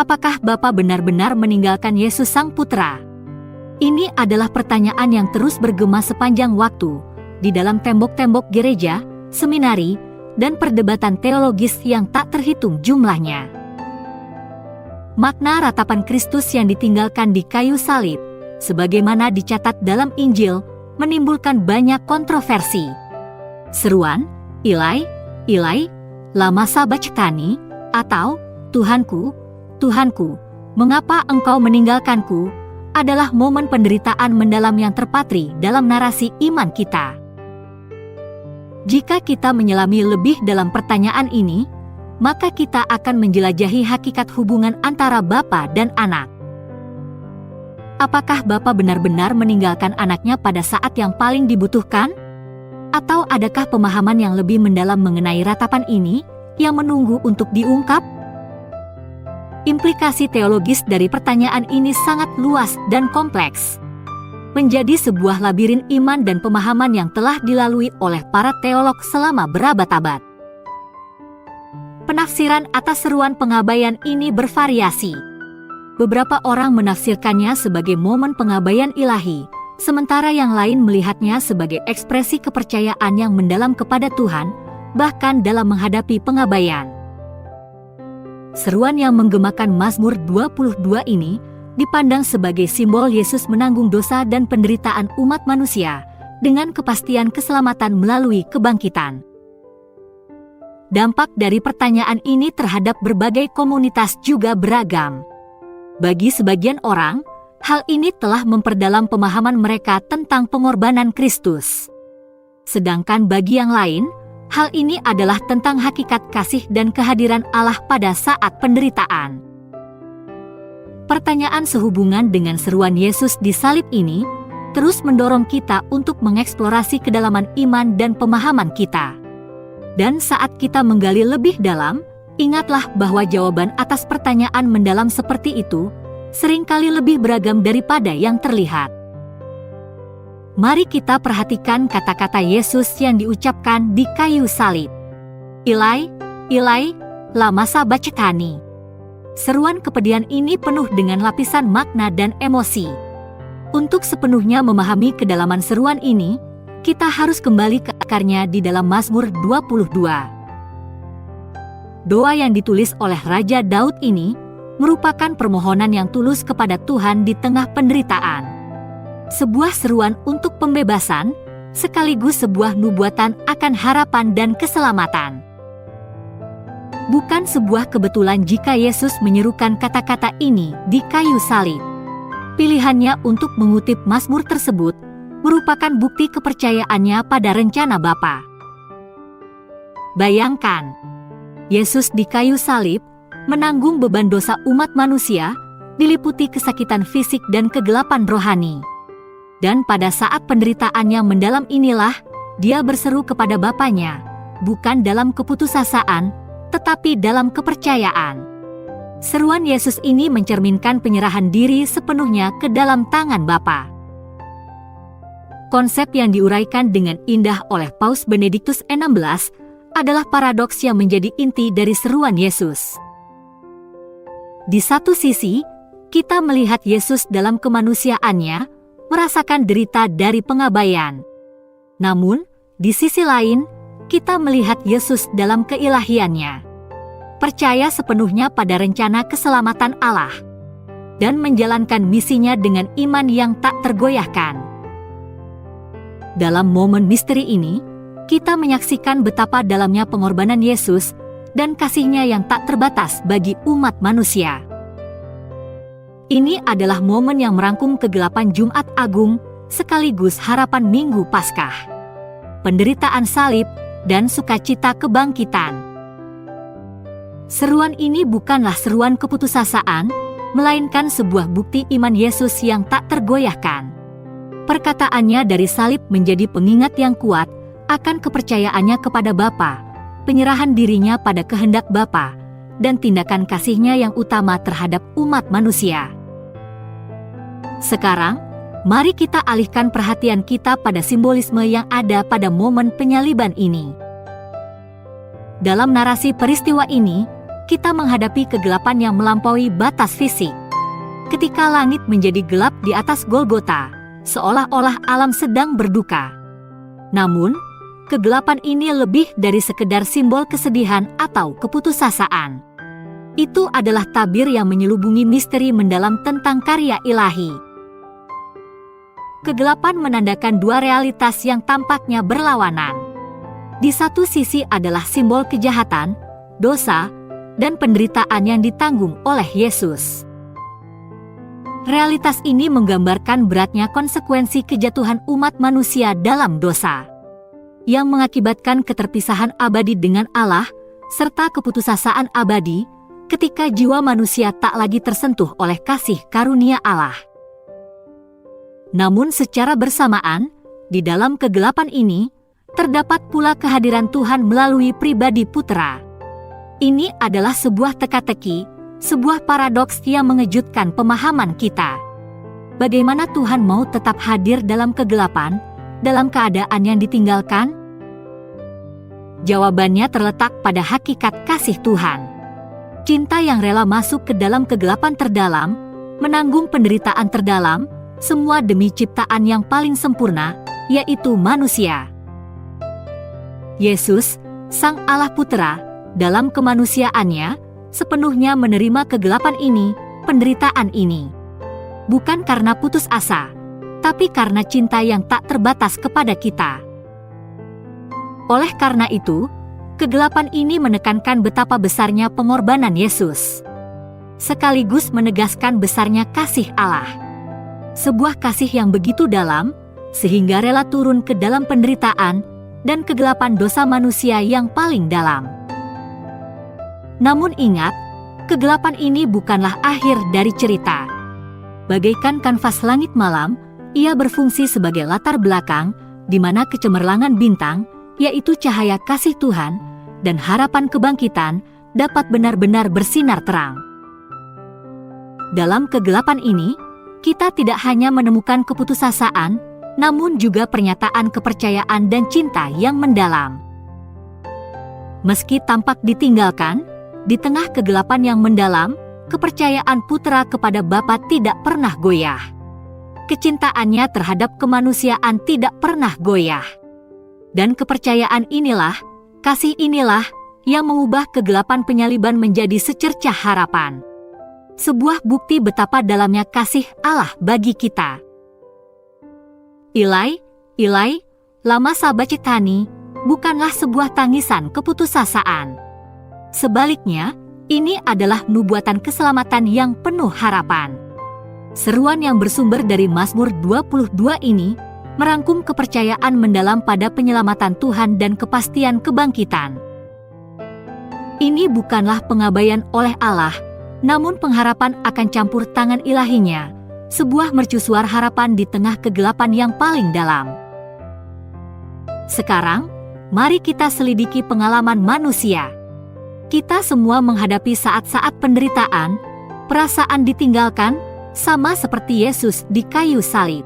Apakah Bapa benar-benar meninggalkan Yesus Sang Putra? Ini adalah pertanyaan yang terus bergema sepanjang waktu di dalam tembok-tembok gereja, seminari, dan perdebatan teologis yang tak terhitung jumlahnya. Makna ratapan Kristus yang ditinggalkan di kayu salib, sebagaimana dicatat dalam Injil, menimbulkan banyak kontroversi. Seruan, Ilai, Ilai, lama sabachthani, atau Tuhanku, Tuhanku, mengapa engkau meninggalkanku, adalah momen penderitaan mendalam yang terpatri dalam narasi iman kita. Jika kita menyelami lebih dalam pertanyaan ini, maka kita akan menjelajahi hakikat hubungan antara Bapa dan Anak. Apakah Bapa benar-benar meninggalkan anaknya pada saat yang paling dibutuhkan? Atau adakah pemahaman yang lebih mendalam mengenai ratapan ini yang menunggu untuk diungkap? Implikasi teologis dari pertanyaan ini sangat luas dan kompleks, menjadi sebuah labirin iman dan pemahaman yang telah dilalui oleh para teolog selama berabad-abad. Penafsiran atas seruan pengabaian ini bervariasi. Beberapa orang menafsirkannya sebagai momen pengabaian ilahi, sementara yang lain melihatnya sebagai ekspresi kepercayaan yang mendalam kepada Tuhan, bahkan dalam menghadapi pengabaian. Seruan yang menggemakan Mazmur 22 ini dipandang sebagai simbol Yesus menanggung dosa dan penderitaan umat manusia dengan kepastian keselamatan melalui kebangkitan. Dampak dari pertanyaan ini terhadap berbagai komunitas juga beragam. Bagi sebagian orang, hal ini telah memperdalam pemahaman mereka tentang pengorbanan Kristus. Sedangkan bagi yang lain, hal ini adalah tentang hakikat kasih dan kehadiran Allah pada saat penderitaan. Pertanyaan sehubungan dengan seruan Yesus di salib ini terus mendorong kita untuk mengeksplorasi kedalaman iman dan pemahaman kita. Dan saat kita menggali lebih dalam, ingatlah bahwa jawaban atas pertanyaan mendalam seperti itu seringkali lebih beragam daripada yang terlihat. Mari kita perhatikan kata-kata Yesus yang diucapkan di kayu salib. Ilai, Ilai, lama sabachthani. Seruan kepedihan ini penuh dengan lapisan makna dan emosi. Untuk sepenuhnya memahami kedalaman seruan ini, kita harus kembali ke akarnya di dalam Mazmur 22. Doa yang ditulis oleh Raja Daud ini merupakan permohonan yang tulus kepada Tuhan di tengah penderitaan. Sebuah seruan untuk pembebasan, sekaligus sebuah nubuatan akan harapan dan keselamatan. Bukan sebuah kebetulan jika Yesus menyerukan kata-kata ini di kayu salib. Pilihannya untuk mengutip Mazmur tersebut merupakan bukti kepercayaannya pada rencana Bapa. Bayangkan, Yesus di kayu salib menanggung beban dosa umat manusia, diliputi kesakitan fisik dan kegelapan rohani. Dan pada saat penderitaannya mendalam inilah, dia berseru kepada Bapanya, bukan dalam keputusasaan, tetapi dalam kepercayaan. Seruan Yesus ini mencerminkan penyerahan diri sepenuhnya ke dalam tangan Bapa. Konsep yang diuraikan dengan indah oleh Paus Benediktus XVI adalah paradoks yang menjadi inti dari seruan Yesus. Di satu sisi, kita melihat Yesus dalam kemanusiaannya merasakan derita dari pengabaian. Namun, di sisi lain, kita melihat Yesus dalam keilahiannya, percaya sepenuhnya pada rencana keselamatan Allah, dan menjalankan misinya dengan iman yang tak tergoyahkan. Dalam momen misteri ini, kita menyaksikan betapa dalamnya pengorbanan Yesus dan kasih-Nya yang tak terbatas bagi umat manusia. Ini adalah momen yang merangkum kegelapan Jumat Agung sekaligus harapan Minggu Paskah, penderitaan salib, dan sukacita kebangkitan. Seruan ini bukanlah seruan keputusasaan, melainkan sebuah bukti iman Yesus yang tak tergoyahkan. Perkataannya dari salib menjadi pengingat yang kuat akan kepercayaannya kepada Bapa, penyerahan dirinya pada kehendak Bapa, dan tindakan kasih-Nya yang utama terhadap umat manusia. Sekarang, mari kita alihkan perhatian kita pada simbolisme yang ada pada momen penyaliban ini. Dalam narasi peristiwa ini, kita menghadapi kegelapan yang melampaui batas fisik. Ketika langit menjadi gelap di atas Golgota, seolah-olah alam sedang berduka. Namun, kegelapan ini lebih dari sekedar simbol kesedihan atau keputusasaan. Itu adalah tabir yang menyelubungi misteri mendalam tentang karya ilahi. Kegelapan menandakan dua realitas yang tampaknya berlawanan. Di satu sisi adalah simbol kejahatan, dosa, dan penderitaan yang ditanggung oleh Yesus. Realitas ini menggambarkan beratnya konsekuensi kejatuhan umat manusia dalam dosa, yang mengakibatkan keterpisahan abadi dengan Allah, serta keputusasaan abadi ketika jiwa manusia tak lagi tersentuh oleh kasih karunia Allah. Namun secara bersamaan, di dalam kegelapan ini, terdapat pula kehadiran Tuhan melalui pribadi Putera. Ini adalah sebuah teka-teki, sebuah paradoks yang mengejutkan pemahaman kita. Bagaimana Tuhan mau tetap hadir dalam kegelapan, dalam keadaan yang ditinggalkan? Jawabannya terletak pada hakikat kasih Tuhan. Cinta yang rela masuk ke dalam kegelapan terdalam, menanggung penderitaan terdalam, semua demi ciptaan yang paling sempurna, yaitu manusia. Yesus, Sang Allah Putera, dalam kemanusiaannya, sepenuhnya menerima kegelapan ini, penderitaan ini. Bukan karena putus asa, tapi karena cinta yang tak terbatas kepada kita. Oleh karena itu, kegelapan ini menekankan betapa besarnya pengorbanan Yesus, sekaligus menegaskan besarnya kasih Allah. Sebuah kasih yang begitu dalam, sehingga rela turun ke dalam penderitaan dan kegelapan dosa manusia yang paling dalam. Namun ingat, kegelapan ini bukanlah akhir dari cerita. Bagaikan kanvas langit malam, ia berfungsi sebagai latar belakang, di mana kecemerlangan bintang, yaitu cahaya kasih Tuhan, dan harapan kebangkitan, dapat benar-benar bersinar terang. Dalam kegelapan ini, kita tidak hanya menemukan keputusasaan, namun juga pernyataan kepercayaan dan cinta yang mendalam. Meski tampak ditinggalkan, di tengah kegelapan yang mendalam, kepercayaan Putera kepada Bapa tidak pernah goyah. Kecintaannya terhadap kemanusiaan tidak pernah goyah. Dan kepercayaan inilah, kasih inilah, yang mengubah kegelapan penyaliban menjadi secercah harapan. Sebuah bukti betapa dalamnya kasih Allah bagi kita. Ilai, Ilai, lama sabachthani, bukanlah sebuah tangisan keputusasaan. Sebaliknya, ini adalah nubuatan keselamatan yang penuh harapan. Seruan yang bersumber dari Mazmur 22 ini merangkum kepercayaan mendalam pada penyelamatan Tuhan dan kepastian kebangkitan. Ini bukanlah pengabaian oleh Allah, namun pengharapan akan campur tangan ilahinya, sebuah mercusuar harapan di tengah kegelapan yang paling dalam. Sekarang, mari kita selidiki pengalaman manusia. Kita semua menghadapi saat-saat penderitaan, perasaan ditinggalkan, sama seperti Yesus di kayu salib.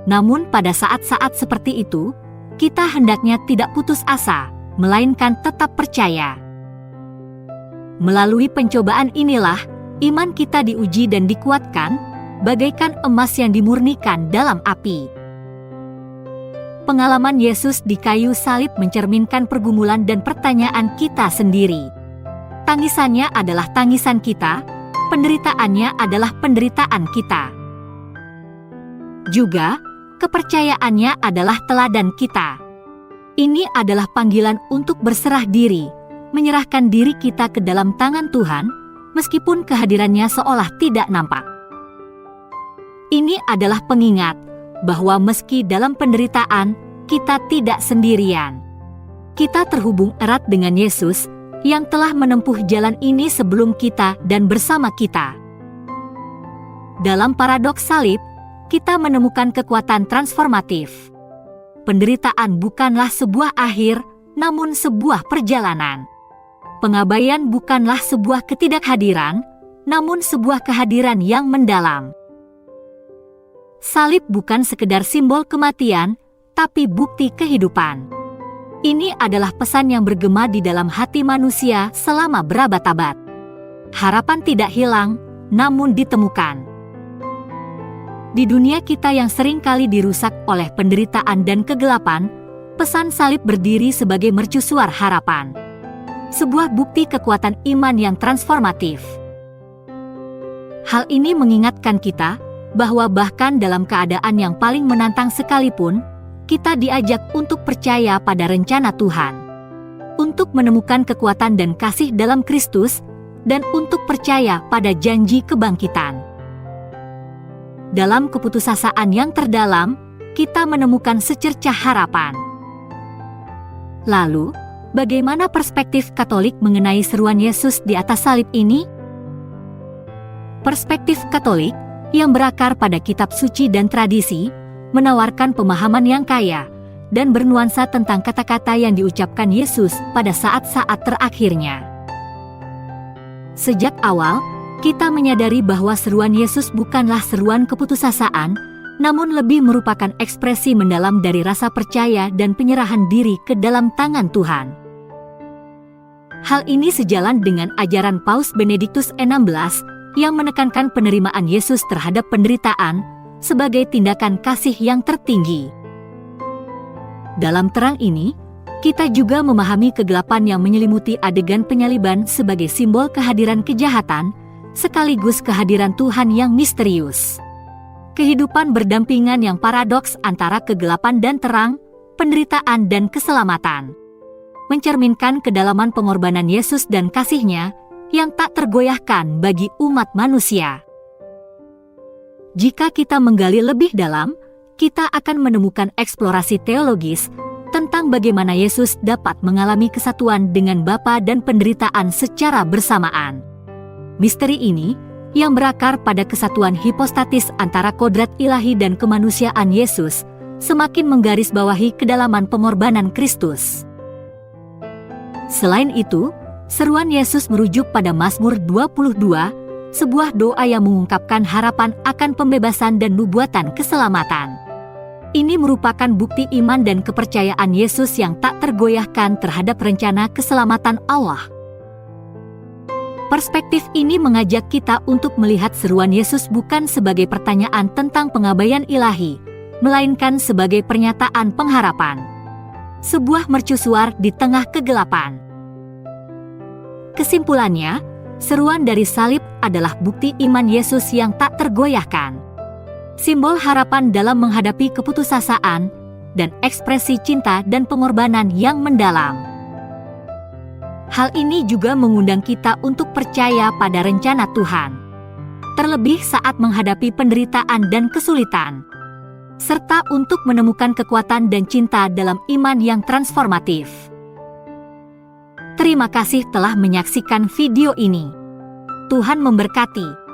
Namun pada saat-saat seperti itu, kita hendaknya tidak putus asa, melainkan tetap percaya. Melalui pencobaan inilah, iman kita diuji dan dikuatkan, bagaikan emas yang dimurnikan dalam api. Pengalaman Yesus di kayu salib mencerminkan pergumulan dan pertanyaan kita sendiri. Tangisannya adalah tangisan kita, penderitaannya adalah penderitaan kita. Juga, kepercayaannya adalah teladan kita. Ini adalah panggilan untuk berserah diri, menyerahkan diri kita ke dalam tangan Tuhan, meskipun kehadirannya seolah tidak nampak. Ini adalah pengingat bahwa meski dalam penderitaan, kita tidak sendirian. Kita terhubung erat dengan Yesus, yang telah menempuh jalan ini sebelum kita dan bersama kita. Dalam paradoks salib, kita menemukan kekuatan transformatif. Penderitaan bukanlah sebuah akhir, namun sebuah perjalanan. Pengabaian bukanlah sebuah ketidakhadiran, namun sebuah kehadiran yang mendalam. Salib bukan sekedar simbol kematian, tapi bukti kehidupan. Ini adalah pesan yang bergema di dalam hati manusia selama berabad-abad. Harapan tidak hilang, namun ditemukan. Di dunia kita yang sering kali dirusak oleh penderitaan dan kegelapan, pesan salib berdiri sebagai mercusuar harapan. Sebuah bukti kekuatan iman yang transformatif. Hal ini mengingatkan kita bahwa bahkan dalam keadaan yang paling menantang sekalipun, kita diajak untuk percaya pada rencana Tuhan, untuk menemukan kekuatan dan kasih dalam Kristus, dan untuk percaya pada janji kebangkitan. Dalam keputusasaan yang terdalam, kita menemukan secercah harapan. Lalu, bagaimana perspektif Katolik mengenai seruan Yesus di atas salib ini? Perspektif Katolik yang berakar pada kitab suci dan tradisi, menawarkan pemahaman yang kaya dan bernuansa tentang kata-kata yang diucapkan Yesus pada saat-saat terakhirnya. Sejak awal, kita menyadari bahwa seruan Yesus bukanlah seruan keputusasaan, namun lebih merupakan ekspresi mendalam dari rasa percaya dan penyerahan diri ke dalam tangan Tuhan. Hal ini sejalan dengan ajaran Paus Benediktus XVI yang menekankan penerimaan Yesus terhadap penderitaan sebagai tindakan kasih yang tertinggi. Dalam terang ini, kita juga memahami kegelapan yang menyelimuti adegan penyaliban sebagai simbol kehadiran kejahatan, sekaligus kehadiran Tuhan yang misterius. Kehidupan berdampingan yang paradoks antara kegelapan dan terang, penderitaan dan keselamatan, mencerminkan kedalaman pengorbanan Yesus dan kasih-Nya yang tak tergoyahkan bagi umat manusia. Jika kita menggali lebih dalam, kita akan menemukan eksplorasi teologis tentang bagaimana Yesus dapat mengalami kesatuan dengan Bapa dan penderitaan secara bersamaan. Misteri ini, yang berakar pada kesatuan hipostatis antara kodrat ilahi dan kemanusiaan Yesus, semakin menggarisbawahi kedalaman pengorbanan Kristus. Selain itu, seruan Yesus merujuk pada Mazmur 22, sebuah doa yang mengungkapkan harapan akan pembebasan dan nubuatan keselamatan. Ini merupakan bukti iman dan kepercayaan Yesus yang tak tergoyahkan terhadap rencana keselamatan Allah. Perspektif ini mengajak kita untuk melihat seruan Yesus bukan sebagai pertanyaan tentang pengabaian ilahi, melainkan sebagai pernyataan pengharapan. Sebuah mercusuar di tengah kegelapan. Kesimpulannya, seruan dari salib adalah bukti iman Yesus yang tak tergoyahkan. Simbol harapan dalam menghadapi keputusasaan, dan ekspresi cinta dan pengorbanan yang mendalam. Hal ini juga mengundang kita untuk percaya pada rencana Tuhan, terlebih saat menghadapi penderitaan dan kesulitan, serta untuk menemukan kekuatan dan cinta dalam iman yang transformatif. Terima kasih telah menyaksikan video ini. Tuhan memberkati.